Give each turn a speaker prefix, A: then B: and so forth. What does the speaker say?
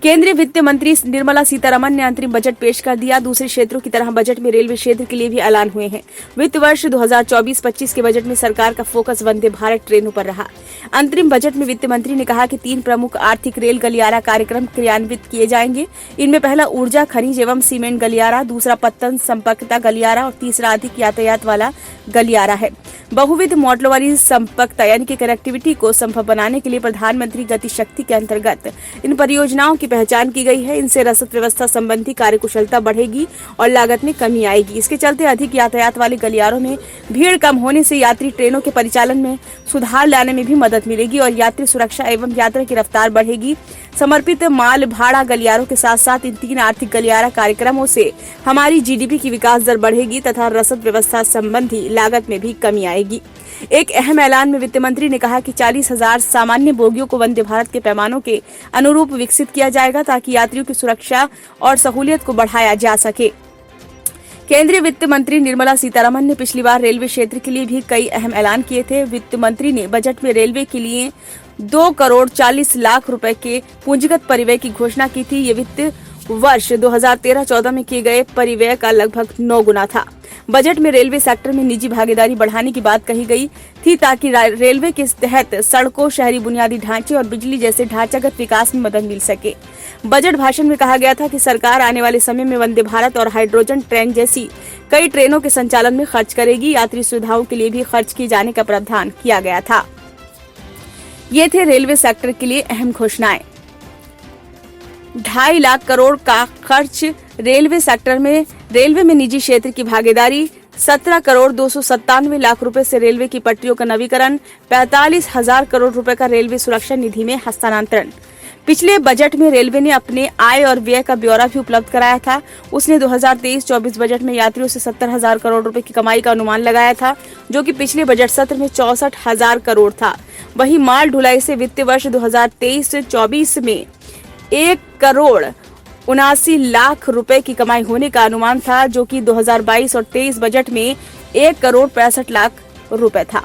A: केंद्रीय वित्त मंत्री निर्मला सीतारमण ने अंतरिम बजट पेश कर दिया। दूसरे क्षेत्रों की तरह बजट में रेलवे क्षेत्र के लिए भी ऐलान हुए हैं। वित्त वर्ष 2024-25 के बजट में सरकार का फोकस वंदे भारत ट्रेनों पर रहा। अंतरिम बजट में वित्त मंत्री ने कहा कि 3 प्रमुख आर्थिक रेल गलियारा कार्यक्रम क्रियान्वित किए जाएंगे। इनमें पहला ऊर्जा खनिज एवं सीमेंट गलियारा, दूसरा पत्तन संपर्कता गलियारा और तीसरा अधिक यातायात वाला गलियारा है। बहुविध मॉडलों वाली संपर्कता यानी कि कनेक्टिविटी को संभव बनाने के लिए प्रधानमंत्री गति शक्ति के अंतर्गत इन परियोजनाओं की पहचान की गई है। इनसे रसद व्यवस्था संबंधी कार्यकुशलता बढ़ेगी और लागत में कमी आएगी। इसके चलते अधिक यातायात वाले गलियारों में भीड़ कम होने से यात्री ट्रेनों के परिचालन में सुधार लाने में भी मदद मिलेगी और यात्री सुरक्षा एवं यात्रा की रफ्तार बढ़ेगी। समर्पित माल भाड़ा गलियारों के साथ साथ इन 3 आर्थिक गलियारा कार्यक्रमों से हमारी जीडीपी की विकास दर बढ़ेगी तथा रसद व्यवस्था संबंधी लागत में भी कमी आएगी। एक अहम ऐलान में वित्त मंत्री ने कहा कि 40,000 सामान्य बोगियों को वंदे भारत के पैमानों के अनुरूप विकसित किया जाएगा ताकि यात्रियों की सुरक्षा और सहूलियत को बढ़ाया जा सके। केंद्रीय वित्त मंत्री निर्मला सीतारमण ने पिछली बार रेलवे क्षेत्र के लिए भी कई अहम ऐलान किए थे। वित्त मंत्री ने बजट में रेलवे के लिए 2 करोड़ 40 लाख रुपए के पूंजीगत परिव्यय की घोषणा की थी। ये वित्त वर्ष 2013-14 में किए गए परिव्यय का लगभग 9 गुना था। बजट में रेलवे सेक्टर में निजी भागीदारी बढ़ाने की बात कही गई थी ताकि रेलवे के तहत सड़कों, शहरी बुनियादी ढांचे और बिजली जैसे ढांचागत विकास में मदद मिल सके। बजट भाषण में कहा गया था कि सरकार आने वाले समय में वंदे भारत और हाइड्रोजन ट्रेन जैसी कई ट्रेनों के संचालन में खर्च करेगी। यात्री सुविधाओं के लिए भी खर्च किए जाने का प्रावधान किया गया था। ये थे रेलवे सेक्टर के लिए अहम घोषणाएं। 2.5 लाख करोड़ का खर्च रेलवे सेक्टर में, रेलवे में निजी क्षेत्र की भागीदारी, 17 करोड़ 297 लाख रुपए से रेलवे की पटरियों का नवीकरण, 45,000 करोड़ रुपए का रेलवे सुरक्षा निधि में हस्तांतरण। पिछले बजट में रेलवे ने अपने आय और व्यय का ब्यौरा भी उपलब्ध कराया था। उसने 2023-24 बजट में यात्रियों से 70,000 करोड़ रुपए की कमाई का अनुमान लगाया था, जो कि पिछले बजट सत्र में 64,000 करोड़ था। वहीं माल ढुलाई से वित्त वर्ष 2023-24 में 1 करोड़ 79 लाख रुपए की कमाई होने का अनुमान था, जो कि 2022 और 23 बजट में 1 करोड़ 65 लाख रुपए था।